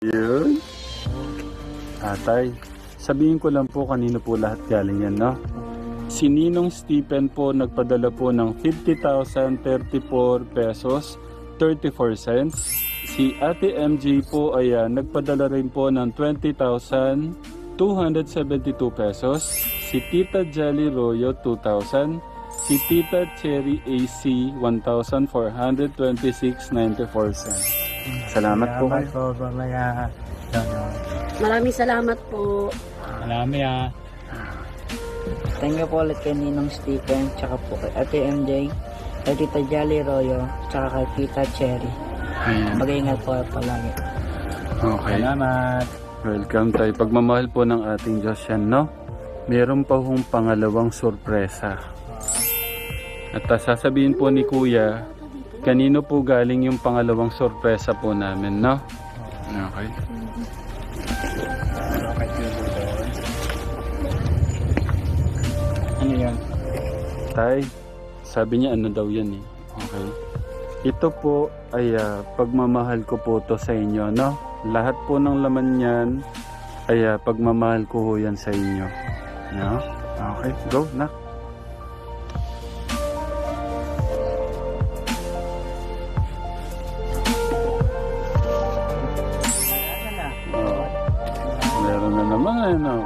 Yun. Atay, sabihin ko lang po kanino po lahat galing yan, no? Si Ninong Stephen po nagpadala po ng 50,034 pesos 34 cents. Si Ate MJ po ay nagpadala rin po ng 20,272 pesos. Si Tita Jelly Royo 2,000. Si Tita Cherry AC 1,426.94 cents. Salamat po kayo. Maraming salamat po. Marami Thank you po ulit kay Ninong Stephen, tsaka po kay Ate MJ, kay Tita Jolly Royo, tsaka kay Tita Cherry. Mag-iingat po palagi. Okay. Salamat. Welcome tayo. Pagmamahal po ng ating Diyos yan, no? Meron pa hong pangalawang sorpresa. At sasabihin po ni Kuya, kanino po galing yung pangalawang sorpresa po namin, no? Okay. Ano yan? Tay, sabi niya ano daw yan eh. Okay. Ito po ay pagmamahal ko po to sa inyo, no? Lahat po ng laman niyan ay pagmamahal ko ho yan sa inyo. No? Okay, go na. Meron na naman, no?